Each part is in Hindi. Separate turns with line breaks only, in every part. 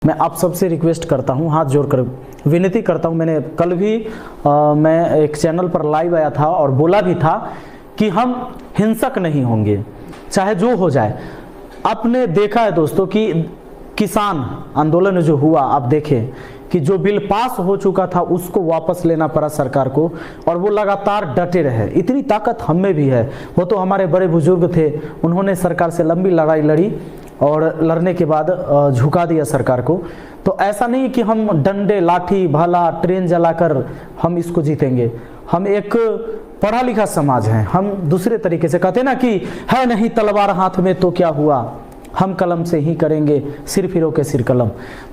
मैं आप सबसे रिक्वेस्ट करता हूं, हाथ जोड़कर विनती करता हूं। मैंने कल भी मैं एक चैनल पर लाइव आया था और बोला भी था कि हम हिंसक नहीं होंगे, चाहे जो हो जाए। आपने देखा है दोस्तों कि किसान आंदोलन जो हुआ, आप देखें कि जो बिल पास हो चुका था उसको वापस लेना पड़ा सरकार को, और वो लगातार डटे रहे। इतनी ताकत हम में भी है। वो तो हमारे बड़े बुजुर्ग थे, उन्होंने सरकार से लंबी लड़ाई लड़ी और लड़ने के बाद झुका दिया सरकार को। तो ऐसा नहीं कि हम डंडे, लाठी, भाला, ट्रेन जलाकर हम इसको जीतेंगे। हम एक पढ़ा लिखा समाज है, हम दूसरे तरीके से कहते ना कि है नहीं तलवार हाथ में तो क्या हुआ, हम कलम से ही करेंगे सिर फिरों के सिर कलम।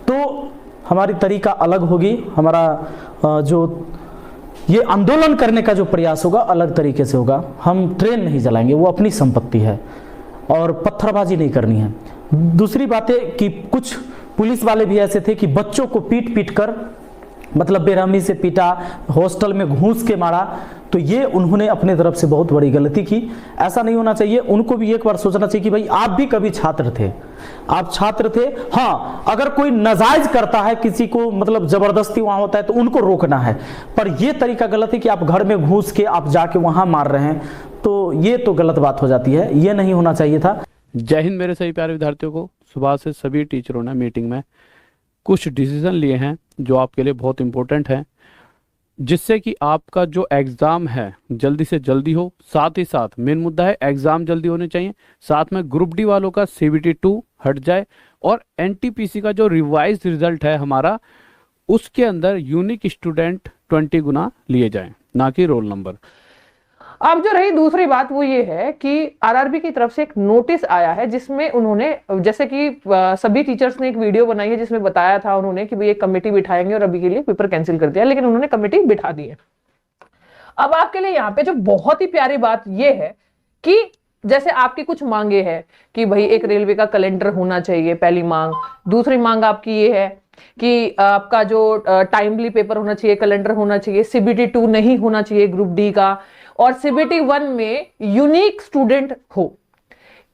तो हमारी तरीका अलग होगी, हमारा जो ये आंदोलन करने का जो प्रयास होगा अलग तरीके से होगा। हम ट्रेन नहीं जलाएंगे, वो अपनी संपत्ति है, और पत्थरबाजी नहीं करनी है। दूसरी बात है कि कुछ पुलिस वाले भी ऐसे थे कि बच्चों को पीट पीट कर, मतलब बेरहमी से पीटा, हॉस्टल में घूस के मारा। तो ये उन्होंने अपने तरफ से बहुत बड़ी गलती की। ऐसा नहीं होना चाहिए। उनको भी एक बार सोचना चाहिए कि भाई आप भी कभी छात्र थे, आप छात्र थे। हाँ, अगर कोई नाजायज करता है किसी को, मतलब जबरदस्ती वहां होता है, तो उनको रोकना है। पर यह तरीका गलत है कि आप घर में घुस के आप जाके वहां मार रहे हैं, तो ये तो गलत बात हो जाती है। ये नहीं होना चाहिए था।
जय हिंद मेरे सभी प्यारे विद्यार्थियों को। सुबह से सभी टीचरों ने मीटिंग में कुछ डिसीजन लिए हैं जो आपके लिए बहुत इंपॉर्टेंट है, जिससे कि आपका जो एग्ज़ाम है जल्दी से जल्दी हो। साथ ही साथ मेन मुद्दा है एग्ज़ाम जल्दी होने चाहिए, साथ में ग्रुप डी वालों का CBT 2 हट जाए, और NTPC का जो रिवाइज रिजल्ट है हमारा, उसके अंदर यूनिक स्टूडेंट 20 गुना लिए जाएं, ना कि रोल नंबर।
अब जो रही दूसरी बात वो ये है कि RRB की तरफ से एक नोटिस आया है, जिसमें उन्होंने, जैसे कि सभी टीचर्स ने एक वीडियो बनाई है जिसमें बताया था उन्होंने कि भाई एक कमेटी बिठाएंगे और अभी के लिए पेपर कैंसिल कर दिया, लेकिन उन्होंने कमेटी बिठा दी है। अब आपके लिए यहाँ पे जो बहुत ही प्यारी बात ये है कि जैसे आपकी कुछ मांगे हैं कि भाई एक रेलवे का कैलेंडर होना चाहिए, पहली मांग। दूसरी मांग आपकी ये है कि आपका जो टाइमली पेपर होना चाहिए, कैलेंडर होना चाहिए, CBT 2 नहीं होना चाहिए ग्रुप डी का, और CBT 1 में यूनिक स्टूडेंट हो।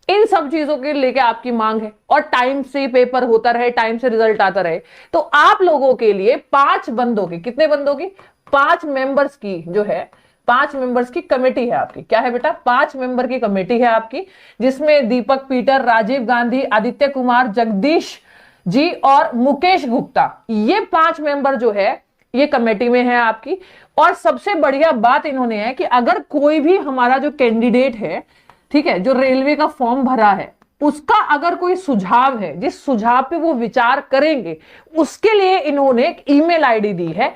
इन सब चीजों के लेके आपकी मांग है, और टाइम से पेपर होता रहे, टाइम से रिजल्ट आता रहे। तो आप लोगों के लिए 5 बंदों की, कितने बंदों की, 5 मेंबर्स की जो है, 5 मेंबर्स की कमेटी है आपकी। क्या है बेटा? 5 मेंबर की कमेटी है आपकी, जिसमें दीपक पीटर, राजीव गांधी, आदित्य कुमार, जगदीश जी और मुकेश गुप्ता, ये 5 मेंबर जो है ये कमेटी में है आपकी। और सबसे बढ़िया बात इन्होंने है कि अगर कोई भी हमारा जो कैंडिडेट है, ठीक है, जो रेलवे का फॉर्म भरा है, उसका अगर कोई सुझाव है, जिस सुझाव पे वो विचार करेंगे, उसके लिए इन्होंने एक ईमेल आईडी दी है।